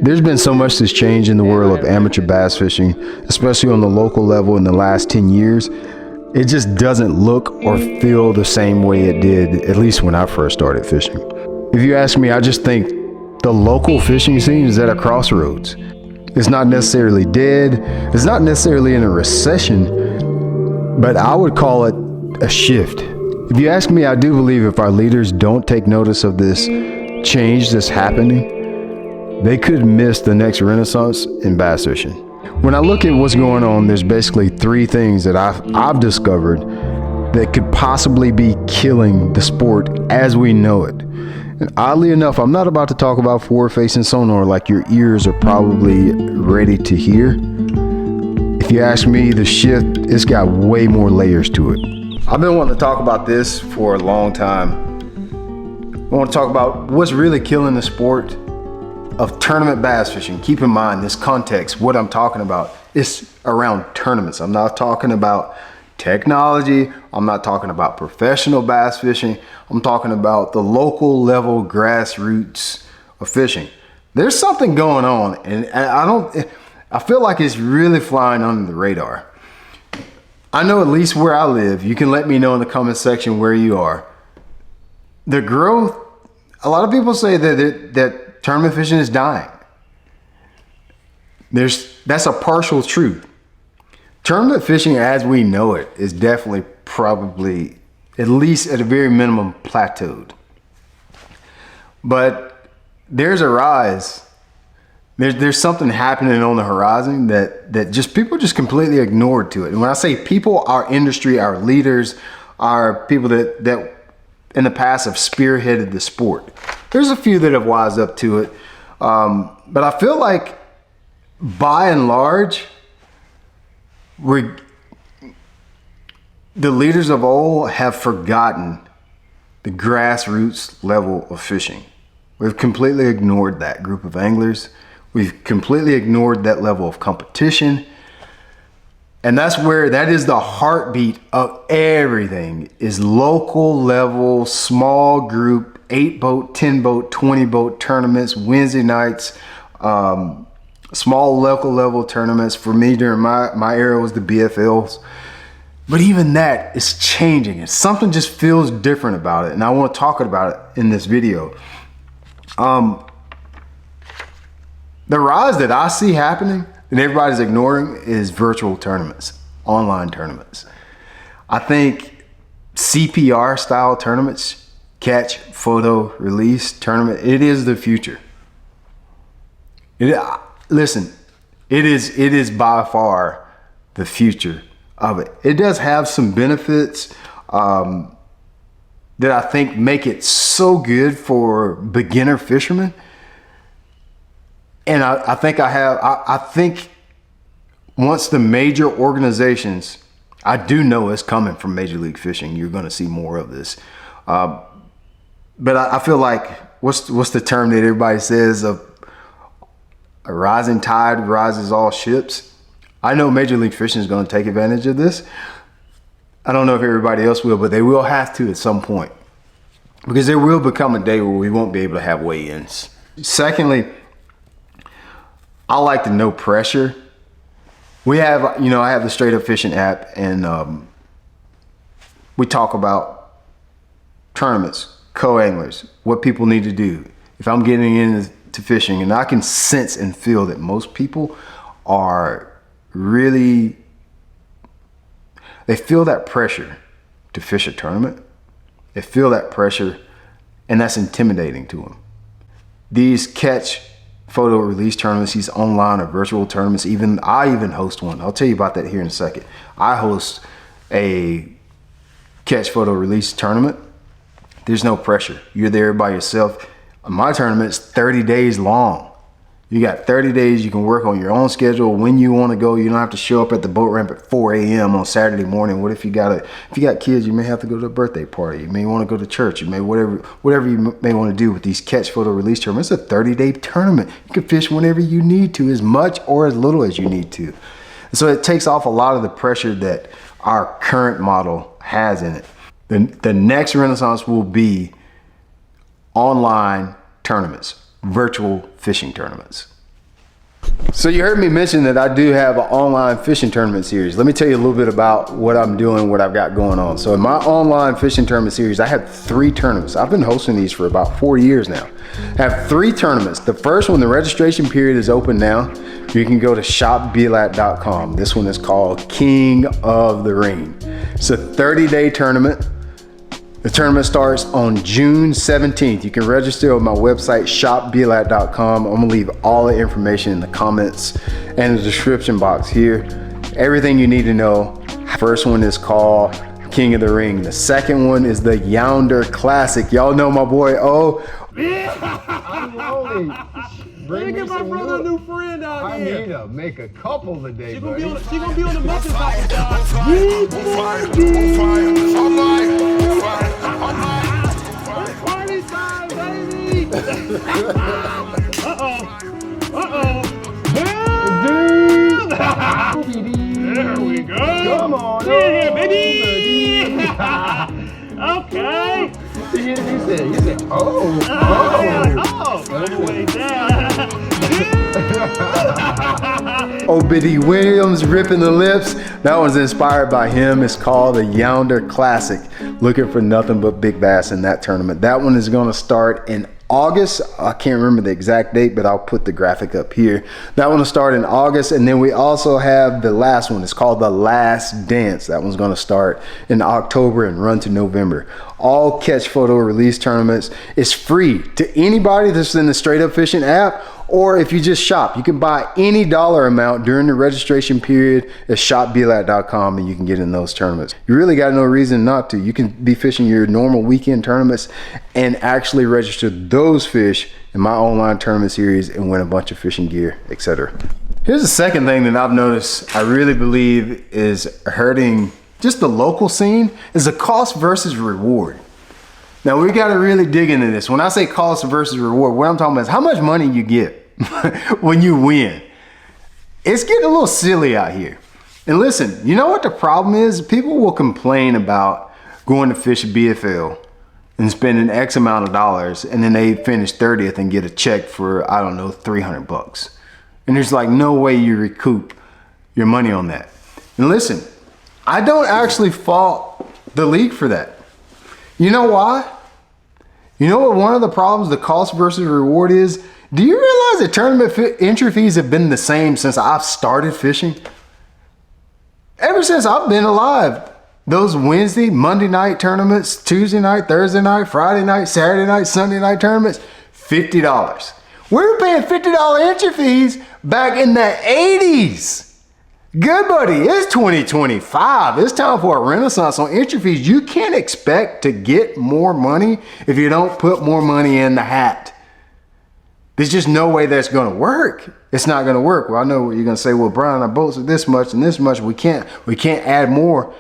There's been so much that's changed in the world of amateur bass fishing, especially on the local level in the last 10 years. It just doesn't look or feel the same way it did, at least when I first started fishing. If you ask me, I just think the local fishing scene is at a crossroads. It's not necessarily dead, it's not necessarily in a recession, but I would call it a shift. If you ask me, I do believe if our leaders don't take notice of this change that's happening, they could miss the next renaissance in bass fishing. When I look at what's going on, there's basically three things that I've discovered that could possibly be killing the sport as we know it. And oddly enough, I'm not about to talk about forward-facing sonar like your ears are probably ready to hear. If you ask me, the shift, it's got way more layers to it. I've been wanting to talk about this for a long time. I want to talk about what's really killing the sport of tournament bass fishing. Keep in mind this context, what I'm talking about is around tournaments. I'm not talking about technology. I'm not talking about professional bass fishing. I'm talking about the local level grassroots of fishing. There's something going on, and I feel like it's really flying under the radar. I know at least where I live. You can let me know in the comment section where you are. The growth, a lot of people say that tournament fishing is dying. That's a partial truth. Tournament fishing as we know it is definitely probably, at least at a very minimum, plateaued. But there's a rise. There's something happening on the horizon that just people just completely ignored to it. And when I say people, our industry, our leaders, our people that in the past have spearheaded the sport. There's a few that have wised up to it. But I feel like by and large, the leaders of old have forgotten the grassroots level of fishing. We've completely ignored that group of anglers. We've completely ignored that level of competition. And that is the heartbeat of everything, is local level, small group, 8-boat, 10-boat, 20-boat tournaments, Wednesday nights, small local level tournaments. For me, during my era, was the BFLs. But even that is changing. Something just feels different about it, and I want to talk about it in this video. The rise that I see happening and everybody's ignoring is virtual tournaments, online tournaments. I think CPR style tournaments, catch, photo, release tournament, it is the future. Listen, it is by far the future of it. It does have some benefits that I think make it so good for beginner fishermen. And I think once the major organizations, I do know it's coming from Major League Fishing, you're going to see more of this. But I feel like, what's the term that everybody says, of a rising tide rises all ships? I know Major League Fishing is going to take advantage of this. I don't know if everybody else will, but they will have to at some point, because there will become a day where we won't be able to have weigh-ins. Secondly, I like the no pressure. I have the Straight Up Fishing app, and we talk about tournaments, co-anglers, what people need to do. If I'm getting into fishing, and I can sense and feel that most people are really, they feel that pressure to fish a tournament. They feel that pressure, and that's intimidating to them. These catch, photo, release tournaments, these online or virtual tournaments, I even host one. I'll tell you about that here in a second. I host a catch, photo, release tournament. There's no pressure. You're there by yourself. My tournament's 30 days long. You got 30 days. You can work on your own schedule when you want to go. You don't have to show up at the boat ramp at 4 a.m. on Saturday morning. What if you got kids? You may have to go to a birthday party. You may want to go to church. You may whatever you may want to do with these catch, photo, release tournaments. It's a 30-day tournament. You can fish whenever you need to, as much or as little as you need to. So it takes off a lot of the pressure that our current model has in it. The next renaissance will be online tournaments, virtual fishing tournaments. So you heard me mention that I do have an online fishing tournament series. Let me tell you a little bit about what I'm doing, what I've got going on. So in my online fishing tournament series, I have 3 tournaments. I've been hosting these for about 4 years now. I have 3 tournaments. The first one, the registration period is open now. You can go to shopbelat.com. This one is called King of the Ring. It's a 30-day tournament. The tournament starts on June 17th. You can register on my website, shopbelat.com. I'm gonna leave all the information in the comments and the description box here. Everything you need to know. First one is called King of the Ring. The second one is the Yonder Classic. Y'all know my boy O. I'm rolling. Let me get my brother a new friend out here. I need to make a couple today, She buddy. gonna be on the Muppet House. It's party time, baby. There we go. Come on, here, baby. Okay. He said, oh. Way down. Obidi Williams ripping the lips. That was inspired by him. It's called the Yonder Classic. Looking for nothing but big bass in that tournament. That one is going to start in August. I can't remember the exact date, but I'll put the graphic up here. That one will start in August, and then we also have the last one. It's called The Last Dance. That one's going to start in October and run to November. All catch photo release tournaments. It's free to anybody that's in the Straight Up Fishing app, or if you just shop, you can buy any dollar amount during the registration period at shopbelat.com, and you can get in those tournaments. You really got no reason not to. You can be fishing your normal weekend tournaments and actually register those fish in my online tournament series and win a bunch of fishing gear, etc. Here's the second thing that I've noticed I really believe is hurting just the local scene is the cost versus reward. Now we got to really dig into this. When I say cost versus reward, what I'm talking about is how much money you get when you win. It's getting a little silly out here. And listen, you know what the problem is? People will complain about going to fish a BFL and spending X amount of dollars, and then they finish 30th and get a check for, I don't know, $300. And there's like no way you recoup your money on that. And listen, I don't actually fault the league for that. You know why? You know what one of the problems, the cost versus reward is? Do you realize that tournament entry fees have been the same since I've started fishing? Ever since I've been alive. Those Wednesday, Monday night tournaments, Tuesday night, Thursday night, Friday night, Saturday night, Sunday night tournaments, $50. We were paying $50 entry fees back in the 80s. Good buddy, it's 2025. It's time for a renaissance on entry fees. You can't expect to get more money if you don't put more money in the hat. There's just no way that's gonna work. It's not gonna work. Well, I know you're gonna say, well, Brian, our boats are this much and this much. We can't add more.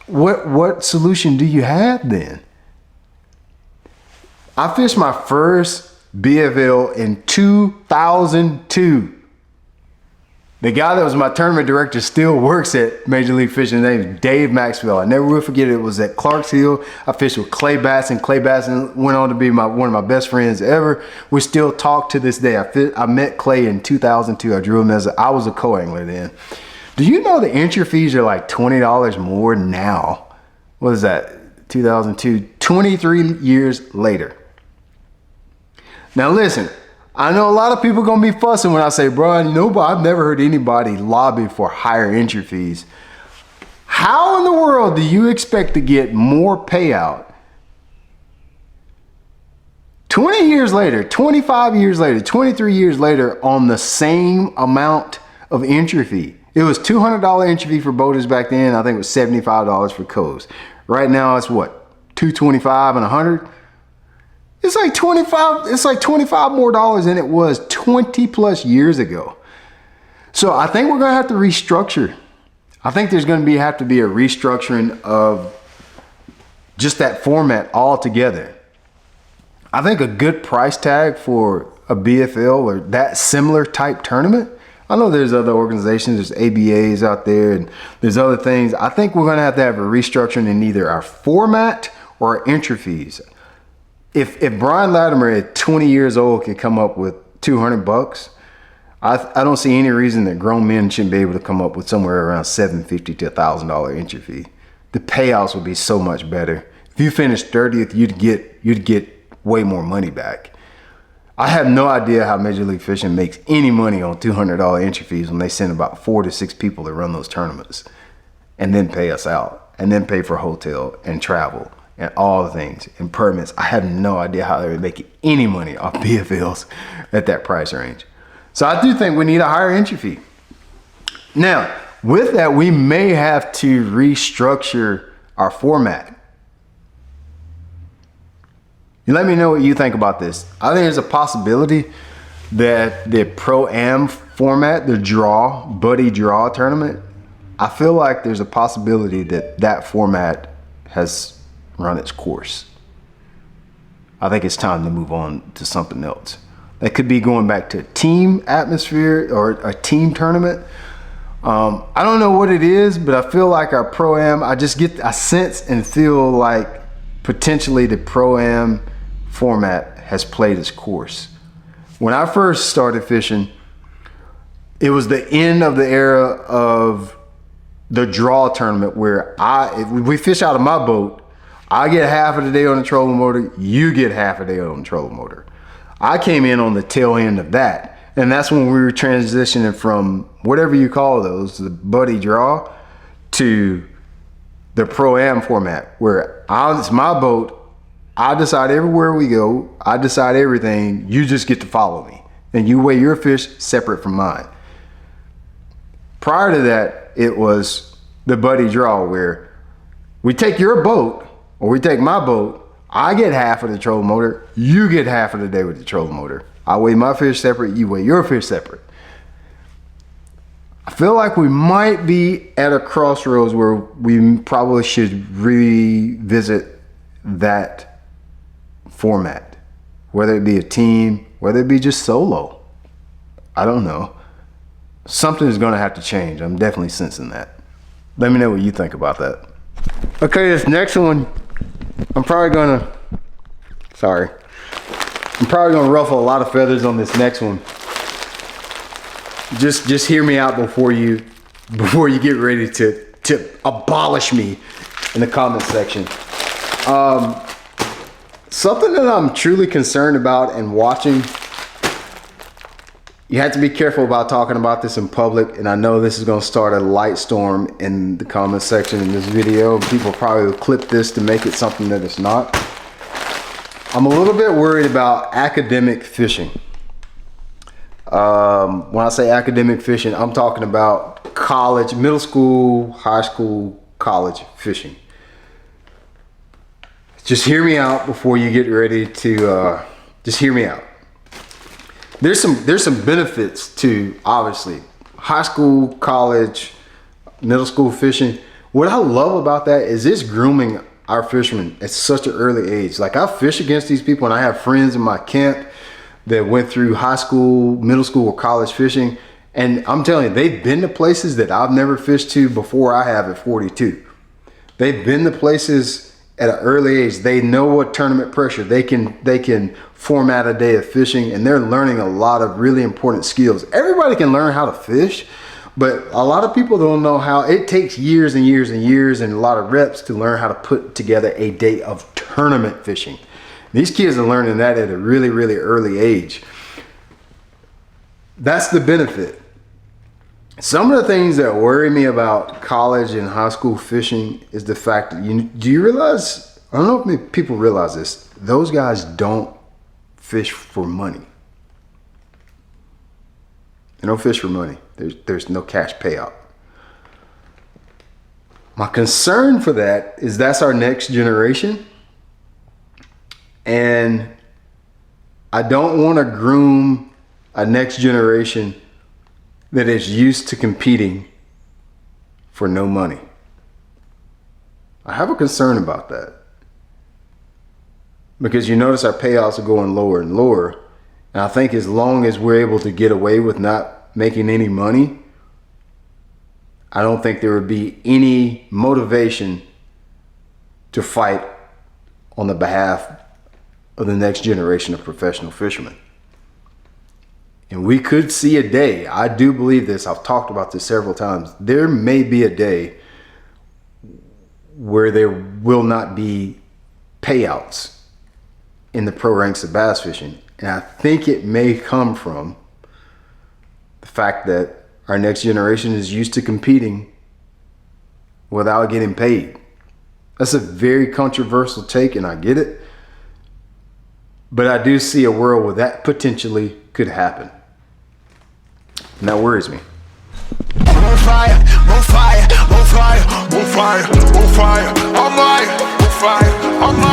What solution do you have then? I fished my first BFL in 2002. The guy that was my tournament director still works at Major League Fishing. His name is Dave Maxwell. I never will forget it. It was at Clark's Hill. I fished with Clay Basson. Clay Basson went on to be one of my best friends ever. We still talk to this day. I met Clay in 2002. I drew him I was a co-angler then. Do you know the entry fees are like $20 more now? What is that? 2002, 23 years later. Now listen, I know a lot of people gonna be fussing when I say, Brian, I've never heard anybody lobby for higher entry fees. How in the world do you expect to get more payout 20 years later, 25 years later, 23 years later on the same amount of entry fee? It was $200 entry fee for boaters back then. I think it was $75 for coves. Right now it's what? $225 and $100? It's like 25 more dollars than it was 20 plus years ago. So I think we're gonna have to restructure. I think there's gonna have to be a restructuring of just that format altogether. I think a good price tag for a BFL or that similar type tournament, I know there's other organizations, there's ABAs out there, and there's other things. I think we're gonna have to have a restructuring in either our format or our entry fees. If Brian Latimer at 20 years old could come up with $200, I don't see any reason that grown men shouldn't be able to come up with somewhere around $750 to $1,000 entry fee. The payouts would be so much better. If you finish 30th, you'd get way more money back. I have no idea how Major League Fishing makes any money on $200 entry fees when they send about 4 to 6 people to run those tournaments and then pay us out and then pay for hotel and travel and all the things and permits. I have no idea how they're making any money off BFLs at that price range. So I do think we need a higher entry fee. Now, with that, we may have to restructure our format. You let me know what you think about this. I think there's a possibility that the Pro-Am format, the buddy draw tournament, I feel like there's a possibility that that format has run its course. I think it's time to move on to something else. That could be going back to a team atmosphere or a team tournament. I don't know what it is, but I feel like our Pro-Am, I sense and feel like potentially the Pro-Am format has played its course. When I first started fishing, it was the end of the era of the draw tournament where if we fish out of my boat, I get half of the day on the trolling motor, you get half a day on the trolling motor. I came in on the tail end of that. And that's when we were transitioning from whatever you call those, the buddy draw, to the Pro-Am format, where it's my boat, I decide everywhere we go, I decide everything, you just get to follow me. And you weigh your fish separate from mine. Prior to that, it was the buddy draw where we take your boat, or we take my boat, I get half of the trolling motor, you get half of the day with the trolling motor. I weigh my fish separate, you weigh your fish separate. I feel like we might be at a crossroads where we probably should revisit that format, whether it be a team, whether it be just solo. I don't know. Something is going to have to change. I'm definitely sensing that. Let me know what you think about that. Okay, this next one, I'm probably going to ruffle a lot of feathers on this next one. Just hear me out before you get ready to abolish me in the comment section. Something that I'm truly concerned about and watching. You have to be careful about talking about this in public, and I know this is going to start a light storm in the comment section in this video. People probably will clip this to make it something that it's not. I'm a little bit worried about academic fishing. When I say academic fishing, I'm talking about college, middle school, high school, college fishing. Just hear me out before you get ready to, just hear me out. There's some benefits to, obviously, high school, college, middle school fishing. What I love about that is it's grooming our fishermen at such an early age. Like, I fish against these people, and I have friends in my camp that went through high school, middle school, or college fishing. And I'm telling you, they've been to places that I've never fished to before I have at 42. They've been to places at an early age. They know what tournament pressure. They can format a day of fishing, and they're learning a lot of really important skills. Everybody can learn how to fish, but a lot of people don't know how. It takes years and years and years and a lot of reps to learn how to put together a day of tournament fishing. These kids are learning that at a really, really early age. That's the benefit. Some of the things that worry me about college and high school fishing is the fact that do you realize, I don't know if people realize this, those guys don't fish for money. They don't fish for money. There's no cash payout. My concern for that is that's our next generation. And I don't want to groom a next generation that is used to competing for no money. I have a concern about that. Because you notice our payouts are going lower and lower. And I think as long as we're able to get away with not making any money, I don't think there would be any motivation to fight on the behalf of the next generation of professional fishermen. And we could see a day, I do believe this, I've talked about this several times, there may be a day where there will not be payouts in the pro ranks of bass fishing. And I think it may come from the fact that our next generation is used to competing without getting paid. That's a very controversial take, and I get it. But I do see a world where that potentially could happen. And that worries me. On fire, on fire, on fire, on fire, on fire, on fire, on fire, on fire.